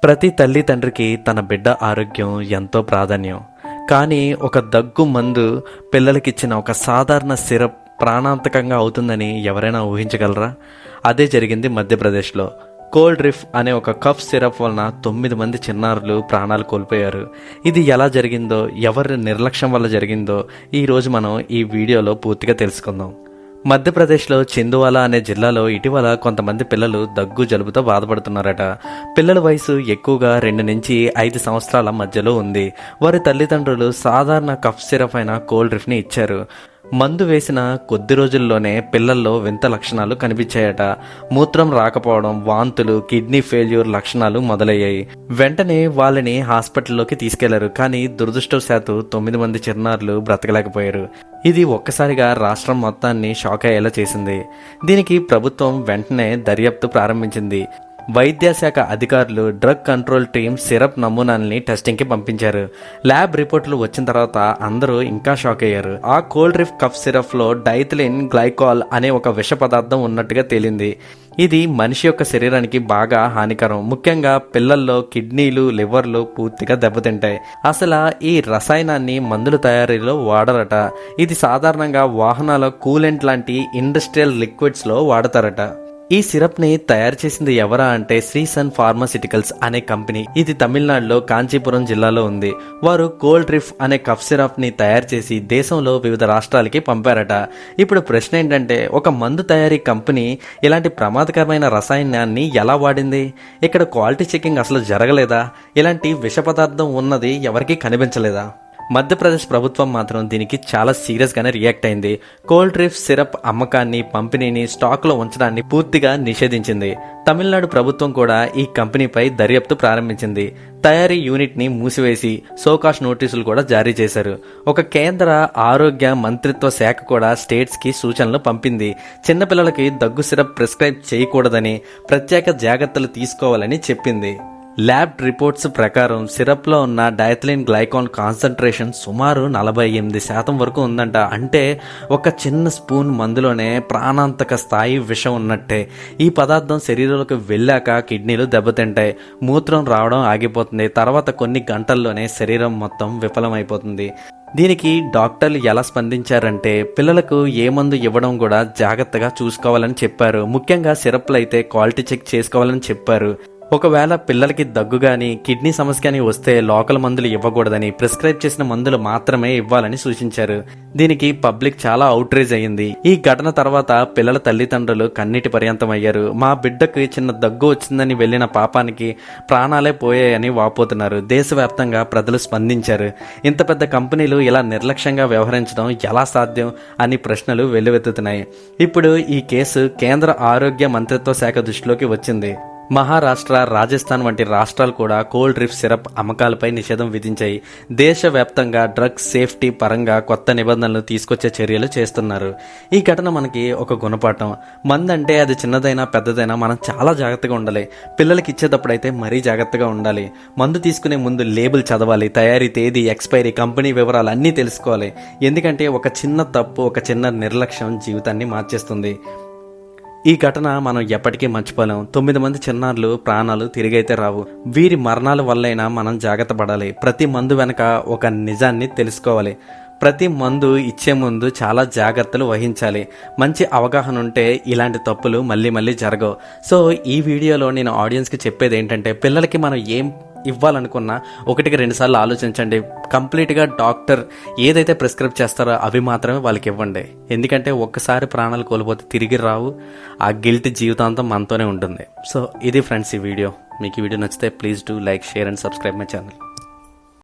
ప్రతి తల్లి తండ్రికి తన బిడ్డ ఆరోగ్యం ఎంతో ప్రాధాన్యం. కానీ ఒక దగ్గు మందు పిల్లలకిచ్చిన ఒక సాధారణ సిరప్ ప్రాణాంతకంగా అవుతుందని ఎవరైనా ఊహించగలరా? అదే జరిగింది మధ్యప్రదేశ్లో. కోల్డ్ రిఫ్ అనే ఒక కఫ్ సిరప్ వలన 9 మంది చిన్నారులు ప్రాణాలు కోల్పోయారు. ఇది ఎలా జరిగిందో, ఎవరి నిర్లక్ష్యం వల్ల జరిగిందో ఈరోజు మనం ఈ వీడియోలో పూర్తిగా తెలుసుకుందాం. మధ్యప్రదేశ్లో చిందువాలా అనే జిల్లాలో ఇటీవల కొంతమంది పిల్లలు దగ్గు జలుబుతో బాధపడుతున్నారట. పిల్లల వయసు ఎక్కువగా 2 నుంచి 5 సంవత్సరాల మధ్యలో ఉంది. వారి తల్లిదండ్రులు సాధారణ కఫ్ సిరప్ అయిన కోల్డ్ రిఫ్ని ఇచ్చారు. మందు వేసిన కొద్ది రోజుల్లోనే పిల్లల్లో వింత లక్షణాలు కనిపించాయట. మూత్రం రాకపోవడం, వాంతులు, కిడ్నీ ఫెయిల్యూర్ లక్షణాలు మొదలయ్యాయి. వెంటనే వాళ్ళని హాస్పిటల్లోకి తీసుకెళ్లారు. కానీ దురదృష్టవశాత్తు 9 మంది చిన్నారులు బ్రతకలేకపోయారు. ఇది ఒక్కసారిగా రాష్ట్రం మొత్తాన్ని షాక్ అయ్యేలా చేసింది. దీనికి ప్రభుత్వం వెంటనే దర్యాప్తు ప్రారంభించింది. వైద్యశాఖ అధికారులు డ్రగ్ కంట్రోల్ టీం సిరప్ నమూనాల్ని టెస్టింగ్కి పంపించారు. ల్యాబ్ రిపోర్టులు వచ్చిన తర్వాత అందరూ ఇంకా షాక్ అయ్యారు. ఆ కోల్డ్ రిఫ్ కఫ్ సిరప్లో డైథిలిన్ గ్లైకాల్ అనే ఒక విష పదార్థం ఉన్నట్టుగా తేలింది. ఇది మనిషి యొక్క శరీరానికి బాగా హానికరం. ముఖ్యంగా పిల్లల్లో కిడ్నీలు, లివర్లు పూర్తిగా దెబ్బతింటాయి. అసలు ఈ రసాయనాన్ని మందుల తయారీలో వాడరట. ఇది సాధారణంగా వాహనాల కూలెంట్ లాంటి ఇండస్ట్రియల్ లిక్విడ్స్లో వాడతారట. ఈ సిరప్ ని తయారు చేసింది ఎవరా అంటే శ్రీసన్ ఫార్మాసిటికల్స్ అనే కంపెనీ. ఇది తమిళనాడులో కాంచీపురం జిల్లాలో ఉంది. వారు కోల్డ్ రిఫ్ అనే కఫ్ సిరప్ ని తయారు చేసి దేశంలో వివిధ రాష్ట్రాలకి పంపారట. ఇప్పుడు ప్రశ్న ఏంటంటే, ఒక మందు తయారీ కంపెనీ ఇలాంటి ప్రమాదకరమైన రసాయనాన్ని ఎలా వాడింది? ఇక్కడ క్వాలిటీ చెకింగ్ అసలు జరగలేదా? ఇలాంటి విష పదార్థం ఉన్నది ఎవరికీ కనిపించలేదా? మధ్యప్రదేశ్ ప్రభుత్వం మాత్రం దీనికి చాలా సీరియస్గానే రియాక్ట్ అయింది. కోల్డ్ రిఫ్ సిరప్ అమ్మకాన్ని, పంపిణీని, స్టాక్లో ఉంచడాన్ని పూర్తిగా నిషేధించింది. తమిళనాడు ప్రభుత్వం కూడా ఈ కంపెనీపై దర్యాప్తు ప్రారంభించింది. తయారీ యూనిట్ని మూసివేసి సోకాష్ నోటీసులు కూడా జారీ చేశారు. ఒక కేంద్ర ఆరోగ్య మంత్రిత్వ శాఖ కూడా స్టేట్స్కి సూచనలు పంపింది. చిన్నపిల్లలకి దగ్గు సిరప్ ప్రిస్క్రైబ్ చేయకూడదని, ప్రత్యేక జాగ్రత్తలు తీసుకోవాలని చెప్పింది. ల్యాబ్ రిపోర్ట్స్ ప్రకారం సిరప్లో ఉన్న డైథిలిన్ గ్లైకాల్ కాన్సన్ట్రేషన్ సుమారు 48% వరకు ఉందంట. అంటే ఒక చిన్న స్పూన్ మందులోనే ప్రాణాంతక స్థాయి విషం ఉన్నట్టే. ఈ పదార్థం శరీరంలోకి వెళ్ళాక కిడ్నీలు దెబ్బతింటాయి, మూత్రం రావడం ఆగిపోతుంది, తర్వాత కొన్ని గంటల్లోనే శరీరం మొత్తం విఫలమైపోతుంది. దీనికి డాక్టర్లు ఎలా స్పందించారంటే, పిల్లలకు ఏ మందు ఇవ్వడం కూడా జాగ్రత్తగా చూసుకోవాలని చెప్పారు. ముఖ్యంగా సిరప్లు అయితే క్వాలిటీ చెక్ చేసుకోవాలని చెప్పారు. ఒకవేళ పిల్లలకి దగ్గు కానీ, కిడ్నీ సమస్య కానీ వస్తే లోకల్ మందులు ఇవ్వకూడదని, ప్రిస్క్రైబ్ చేసిన మందులు మాత్రమే ఇవ్వాలని సూచించారు. దీనికి పబ్లిక్ చాలా అవుట్రేజ్ అయ్యింది. ఈ ఘటన తర్వాత పిల్లల తల్లిదండ్రులు కన్నీటి పర్యంతం అయ్యారు. మా బిడ్డకు చిన్న దగ్గు వచ్చిందని వెళ్లిన పాపానికి ప్రాణాలే పోయాయని వాపోతున్నారు. దేశవ్యాప్తంగా ప్రజలు స్పందించారు. ఇంత పెద్ద కంపెనీలు ఇలా నిర్లక్ష్యంగా వ్యవహరించడం ఎలా సాధ్యం అని ప్రశ్నలు వెల్లువెత్తుతున్నాయి. ఇప్పుడు ఈ కేసు కేంద్ర ఆరోగ్య మంత్రిత్వ శాఖ దృష్టిలోకి వచ్చింది. మహారాష్ట్ర, రాజస్థాన్ వంటి రాష్ట్రాలు కూడా కోల్డ్ రిఫ్ సిరప్ అమ్మకాలపై నిషేధం విధించాయి. దేశవ్యాప్తంగా డ్రగ్స్ సేఫ్టీ పరంగా కొత్త నిబంధనలు తీసుకొచ్చే చర్యలు చేస్తున్నారు. ఈ ఘటన మనకి ఒక గుణపాఠం. మందంటే అది చిన్నదైనా పెద్దదైనా మనం చాలా జాగ్రత్తగా ఉండాలి. పిల్లలకి ఇచ్చేటప్పుడైతే మరీ జాగ్రత్తగా ఉండాలి. మందు తీసుకునే ముందు లేబుల్ చదవాలి, తయారీ తేదీ, ఎక్స్పైరీ, కంపెనీ వివరాలు అన్నీ తెలుసుకోవాలి. ఎందుకంటే ఒక చిన్న తప్పు, ఒక చిన్న నిర్లక్ష్యం జీవితాన్ని మార్చేస్తుంది. ఈ ఘటన మనం ఎప్పటికీ మర్చిపోలేం. 9 మంది చిన్నారులు ప్రాణాలు తిరిగైతే రావు. వీరి మరణాల వల్లైనా మనం జాగ్రత్త పడాలి. ప్రతి మందు వెనక ఒక నిజాన్ని తెలుసుకోవాలి. ప్రతి మందు ఇచ్చే ముందు చాలా జాగ్రత్తలు వహించాలి. మంచి అవగాహన ఉంటే ఇలాంటి తప్పులు మళ్ళీ మళ్ళీ జరగవు. సో ఈ వీడియోలో నేను ఆడియన్స్కి చెప్పేది ఏంటంటే, పిల్లలకి మనం ఏం ఇవ్వాలనుకున్నా 1-2 సార్లు ఆలోచించండి. కంప్లీట్గా డాక్టర్ ఏదైతే ప్రిస్క్రైబ్ చేస్తారో అవి మాత్రమే వాళ్ళకి ఇవ్వండి. ఎందుకంటే ఒక్కసారి ప్రాణాలు కోల్పోతే తిరిగి రావు. ఆ గిల్ట్ జీవితాంతం మనతోనే ఉంటుంది. సో ఇది ఫ్రెండ్స్ ఈ వీడియో. మీకు ఈ వీడియో నచ్చితే please do like, share and subscribe my channel.